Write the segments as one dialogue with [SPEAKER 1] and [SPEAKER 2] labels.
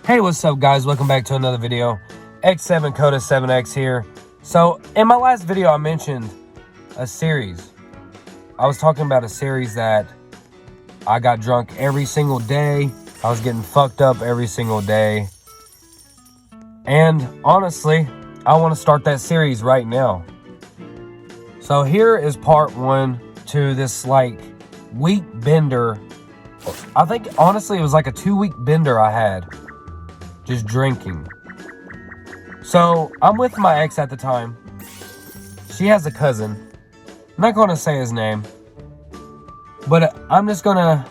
[SPEAKER 1] Hey, what's up, guys? Welcome back to another video. X7 Coda 7X here. So, in my last video, I mentioned a series. I was talking about a series that I got drunk every single day. I was getting fucked up every single day. And honestly, I want to start that series right now. So here is part 1 to this week bender. I think honestly it was like a 2-week bender I had. Just drinking. So I'm with my ex at the time. She has a cousin. I'm not going to say his name. But I'm just going to...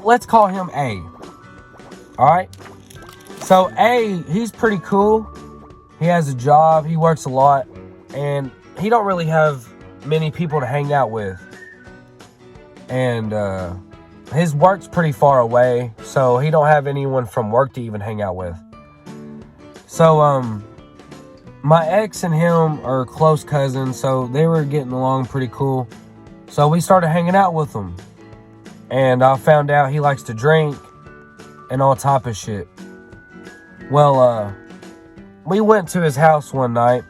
[SPEAKER 1] let's call him A. Alright? So A, he's pretty cool. He has a job. He works a lot. And he don't really have many people to hang out with. And his work's pretty far away. So he don't have anyone from work to even hang out with. So my ex and him are close cousins. So they were getting along pretty cool. So we started hanging out with him. And I found out he likes to drink and all type of shit. Well, we went to his house one night.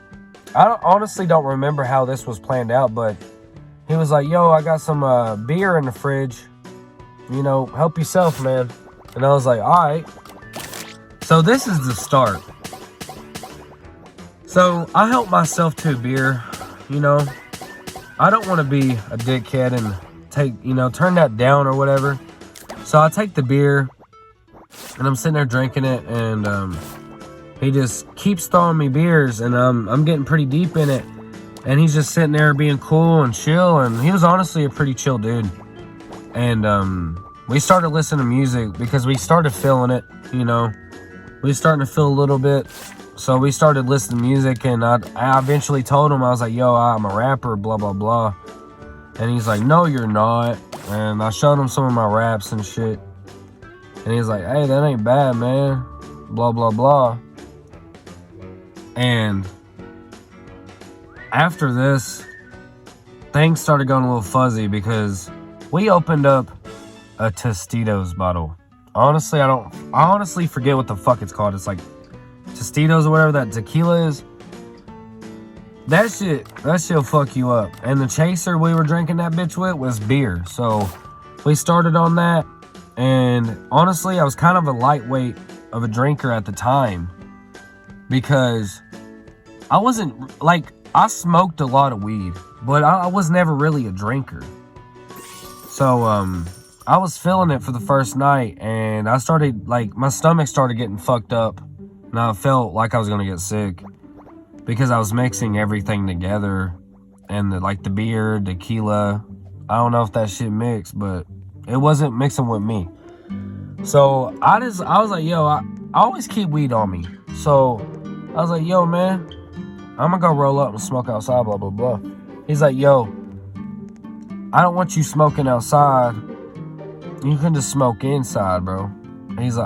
[SPEAKER 1] I honestly don't remember how this was planned out, but he was like, yo, I got some beer in the fridge. You know, help yourself, man. And I was like, all right. So this is the start. So I helped myself to a beer. You know, I don't want to be a dickhead and turn that down or whatever. So I take the beer and I'm sitting there drinking it, and he just keeps throwing me beers, and I'm getting pretty deep in it, and he's just sitting there being cool and chill, and he was honestly a pretty chill dude. And we started listening to music because we started feeling it, you know. We starting to feel a little bit, so we started listening to music, and I eventually told him, I was like, yo, I'm a rapper, blah, blah, blah. And he's like, no, you're not. And I showed him some of my raps and shit. And he's like, hey, that ain't bad, man. Blah, blah, blah. And after this, things started going a little fuzzy because we opened up a Tostitos bottle. Honestly, I honestly forget what the fuck it's called. It's like Tostitos or whatever that tequila is. That shit'll fuck you up. And the chaser we were drinking that bitch with was beer. So we started on that. And honestly, I was kind of a lightweight of a drinker at the time. Because I wasn't, I smoked a lot of weed. But I was never really a drinker. So, I was feeling it for the first night. And I started, my stomach started getting fucked up. And I felt like I was going to get sick. Because I was mixing everything together. And the beer, tequila. I don't know if that shit mixed, but it wasn't mixing with me. So I was like, yo, I always keep weed on me. So I was like, yo, man, I'm gonna go roll up and smoke outside, blah, blah, blah. He's like, yo, I don't want you smoking outside. You can just smoke inside, bro. And he's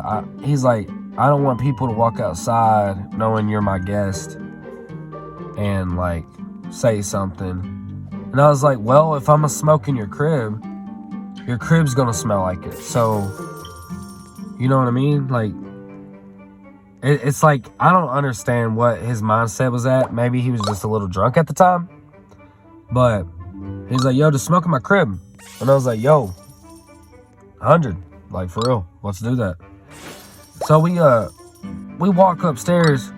[SPEAKER 1] like, I don't want people to walk outside knowing you're my guest and say something. And I was like, well, if I'm gonna smoke in your crib's gonna smell like it. So, you know what I mean? It's like, I don't understand what his mindset was at. Maybe he was just a little drunk at the time. But he's like, yo, just smoke in my crib. And I was like, yo, 100. For real, let's do that. So we walk upstairs.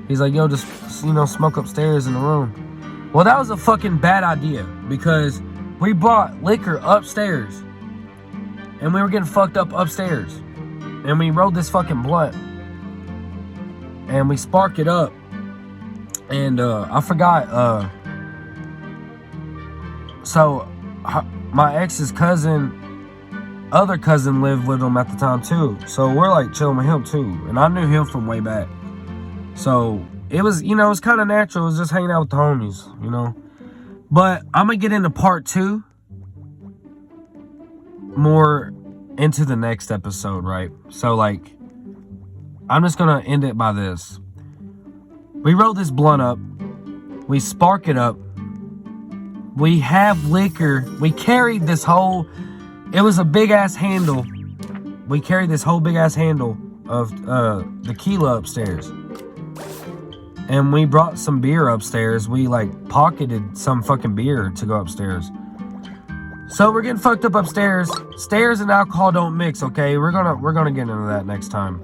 [SPEAKER 1] He's like, yo, just, smoke upstairs in the room. Well, that was a fucking bad idea because we brought liquor upstairs and we were getting fucked up upstairs. And we rolled this fucking blunt and we sparked it up. And I forgot. So my ex's other cousin lived with him at the time too. So we're chilling with him too. And I knew him from way back. So it was, it was kind of natural. It was just hanging out with the homies, But I'm going to get into part 2. More into the next episode, right? So, I'm just going to end it by this. We roll this blunt up. We spark it up. We have liquor. We carried this whole... It was a big-ass handle. We carried this whole big-ass handle of tequila upstairs. And we brought some beer upstairs. We like pocketed some fucking beer to go upstairs. So we're getting fucked up upstairs. Stairs and alcohol don't mix, okay? We're gonna get into that next time.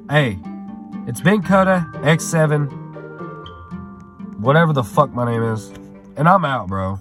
[SPEAKER 1] Hey, it's been Coda X7, whatever the fuck my name is, and I'm out, bro.